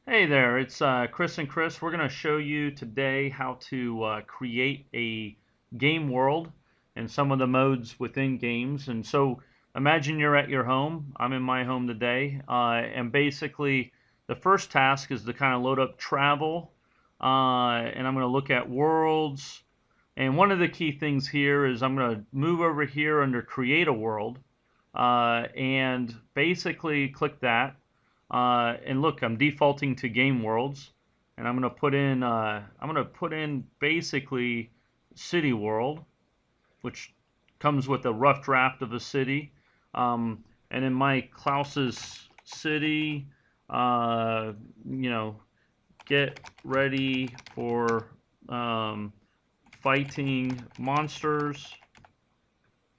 Hey there, it's Chris and Chris. We're going to show you today how to create a game world and some of the modes within games. And so imagine you're at your home. I'm in my home today. And basically, the first task is to kind of load up travel. And I'm going to look at worlds. And one of the key things here is I'm going to move over here under create a world. And basically click that. And look, I'm defaulting to game worlds, and I'm gonna put in basically city world, which comes with a rough draft of a city. And in my Klaus's city, uh, you know, get ready for um, fighting monsters,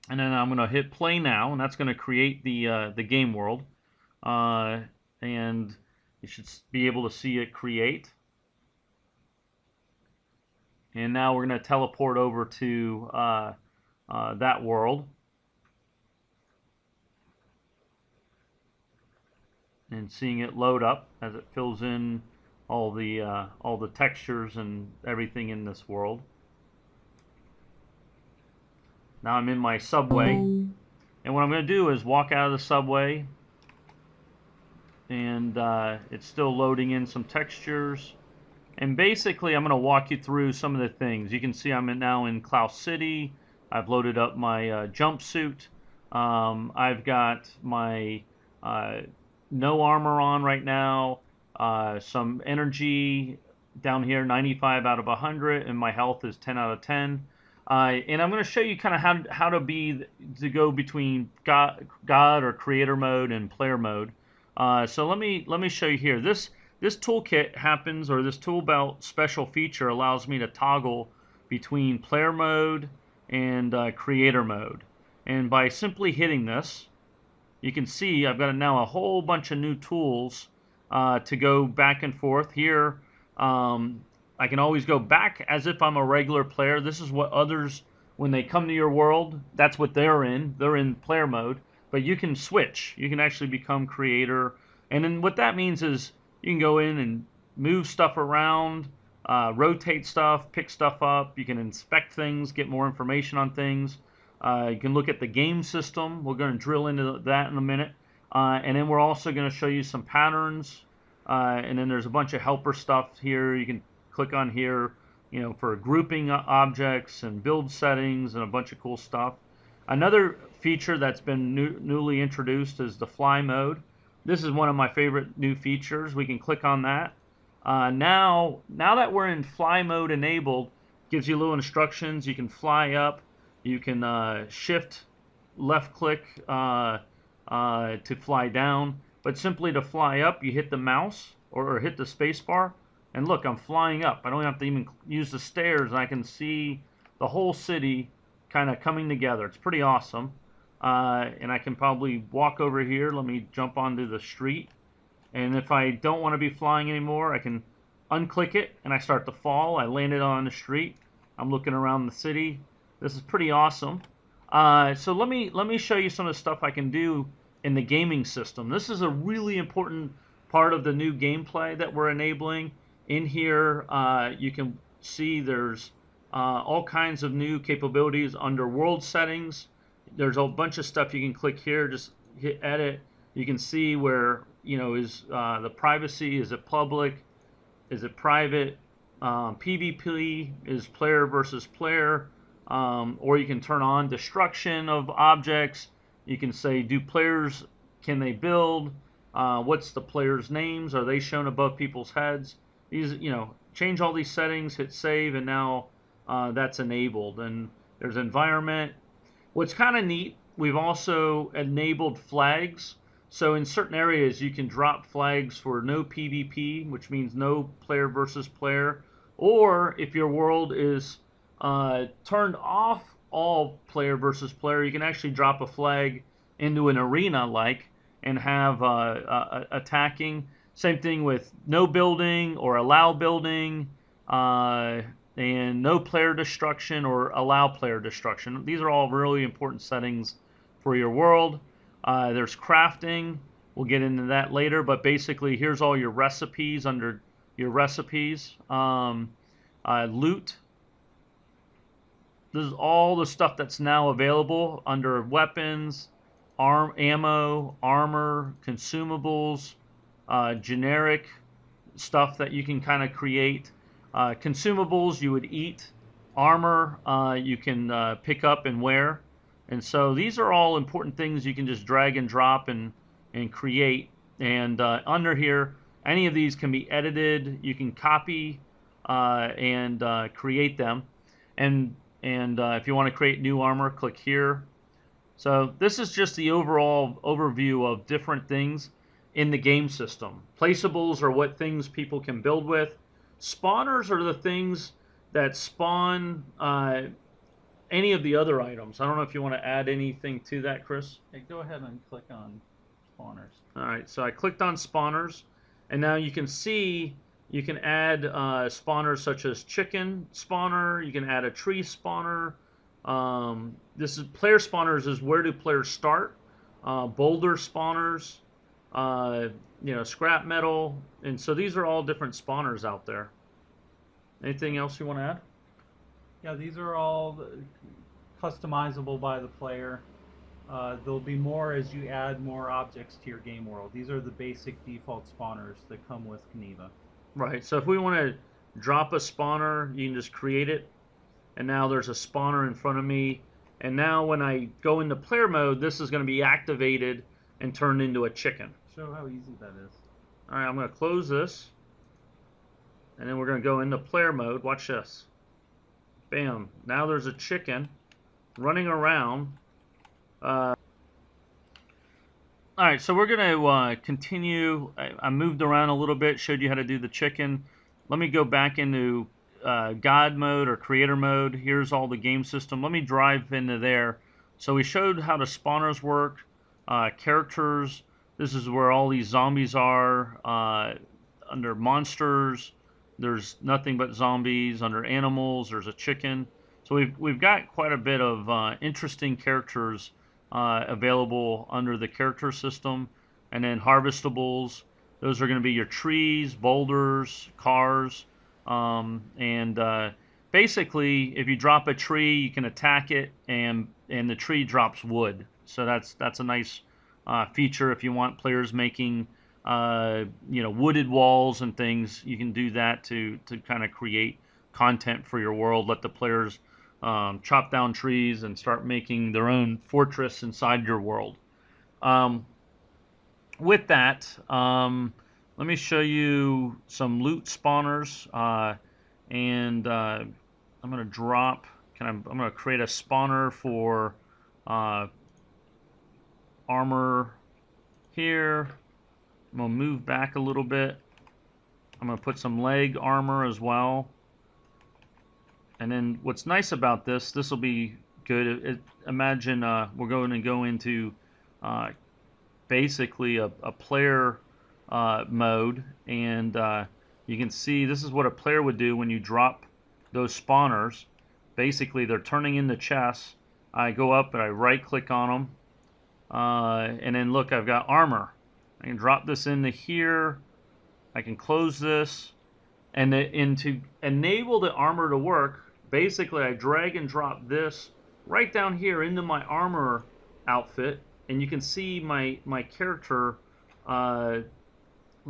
and then I'm gonna hit play now, and that's gonna create the game world. Uh, and you should be able to see it create. And now we're going to teleport over to that world and seeing it load up as it fills in all the textures and everything in this world. Now I'm in my subway, and what I'm going to do is walk out of the subway, and it's still loading in some textures. And basically, I'm going to walk you through some of the things. You can see I'm now in Klaus City. I've loaded up my jumpsuit. I've got my uh, no armor on right now. Some energy down here, 95 out of 100, and my health is 10 out of 10. And I'm going to show you kind of how to go between God or creator mode and player mode. So let me show you here. This toolkit happens, or this tool belt special feature allows me to toggle between player mode and creator mode. And by simply hitting this, you can see I've got now a whole bunch of new tools to go back and forth. Here, I can always go back as if I'm a regular player. This is what others, when they come to your world, that's what they're in. They're in player mode. But you can switch. You can actually become creator. And then what that means is you can go in and move stuff around, rotate stuff, pick stuff up. You can inspect things, get more information on things. You can look at the game system. We're going to drill into that in a minute. And then we're also going to show you some patterns. And then there's a bunch of helper stuff here. You can click on here, for grouping objects and build settings and a bunch of cool stuff. Another feature that's been newly introduced is the fly mode. This is one of my favorite new features. We can click on that. Now that we're in fly mode enabled, gives you little instructions. You can fly up. You can shift left click to fly down. But simply to fly up, you hit the mouse or hit the space bar. And look, I'm flying up. I don't have to even use the stairs. I can see the whole city kind of coming together. It's pretty awesome. And I can probably walk over here. Let me jump onto the street. And if I don't want to be flying anymore, I can unclick it and I start to fall. I landed on the street. I'm looking around the city. This is pretty awesome. So let me show you some of the stuff I can do in the gaming system. This is a really important part of the new gameplay that we're enabling. In here, you can see there's all kinds of new capabilities under world settings. There's a bunch of stuff you can click here. Just hit edit. You can see where, is the privacy, is it public, is it private, PvP is player versus player, or you can turn on destruction of objects. You can say, can they build? What's the players' names? Are they shown above people's heads? Change all these settings, hit save, and now that's enabled. And there's environment. What's kind of neat, we've also enabled flags. So in certain areas, you can drop flags for no PvP, which means no player versus player. Or if your world is turned off all player versus player, you can actually drop a flag into an arena and have attacking. Same thing with no building or allow building, and no player destruction or allow player destruction. These are all really important settings for your world. There's crafting. We'll get into that later, but basically here's all your recipes under your recipes. Loot. This is all the stuff that's now available under weapons, ammo, armor, consumables, generic stuff that you can kind of create. Consumables you would eat, armor you can pick up and wear. And so these are all important things you can just drag and drop and create. And under here, any of these can be edited. You can copy and create them. And if you want to create new armor, click here. So this is just the overall overview of different things in the game system. Placeables are what things people can build with. Spawners are the things that spawn any of the other items. I don't know if you want to add anything to that, Chris. Hey, go ahead and click on spawners. All right, so I clicked on spawners, and now you can see you can add spawners such as chicken spawner. You can add a tree spawner. This is player spawners is where do players start. Boulder spawners, scrap metal, and so these are all different spawners out there. Anything else you want to add? Yeah, these are all customizable by the player. There'll be more as you add more objects to your game world. These are the basic default spawners that come with Kniva. Right, so if we want to drop a spawner, you can just create it. And now there's a spawner in front of me. And now when I go into player mode, this is going to be activated and turned into a chicken. Show how easy that is. All right, I'm going to close this. And then we're going to go into player mode. Watch this. Bam. Now there's a chicken running around. All right, so we're going to continue. I moved around a little bit, showed you how to do the chicken. Let me go back into God mode or creator mode. Here's all the game system. Let me drive into there. So we showed how the spawners work, characters. This is where all these zombies are. Under monsters, there's nothing but zombies. Under animals, there's a chicken. So we've got quite a bit of interesting characters available under the character system. And then harvestables. Those are going to be your trees, boulders, cars. Basically, if you drop a tree, you can attack it, and the tree drops wood. So that's a nice feature if you want players making wooded walls and things. You can do that to kind of create content for your world. Let the players chop down trees and start making their own fortress inside your world. With that, let me show you some loot spawners, and I'm going to drop. I'm going to create a spawner for armor here. I'm going to move back a little bit. I'm going to put some leg armor as well. And then what's nice about this will be good. Imagine we're going to go into basically a player mode, and you can see this is what a player would do when you drop those spawners. Basically, they're turning into chests. I go up and I right click on them, and then look, I've got armor. I can drop this into here. I can close this, and to enable the armor to work, basically I drag and drop this right down here into my armor outfit, and you can see my character. Let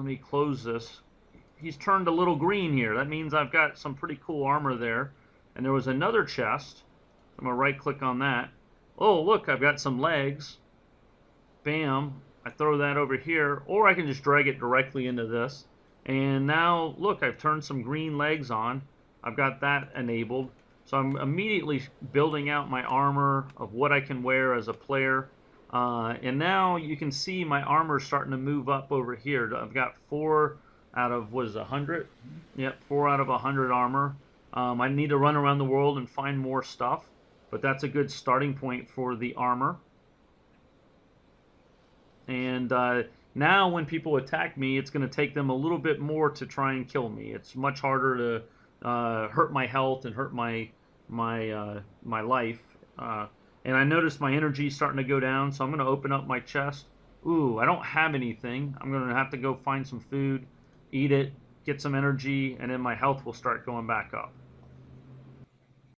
me close this. He's turned a little green here. That means I've got some pretty cool armor there. And there was another chest. I'm going to right click on that. Oh, look, I've got some legs. Bam. I throw that over here. Or I can just drag it directly into this. And now, look, I've turned some green legs on. I've got that enabled. So I'm immediately building out my armor of what I can wear as a player. And now you can see my armor starting to move up over here. I've got 4 out of, what is it, 100? Yep, 4 out of 100 armor. I need to run around the world and find more stuff, but that's a good starting point for the armor. And now when people attack me, it's going to take them a little bit more to try and kill me. It's much harder to hurt my health and hurt my life. And I noticed my energy starting to go down, so I'm going to open up my chest. Ooh, I don't have anything. I'm going to have to go find some food, eat it, get some energy, and then my health will start going back up.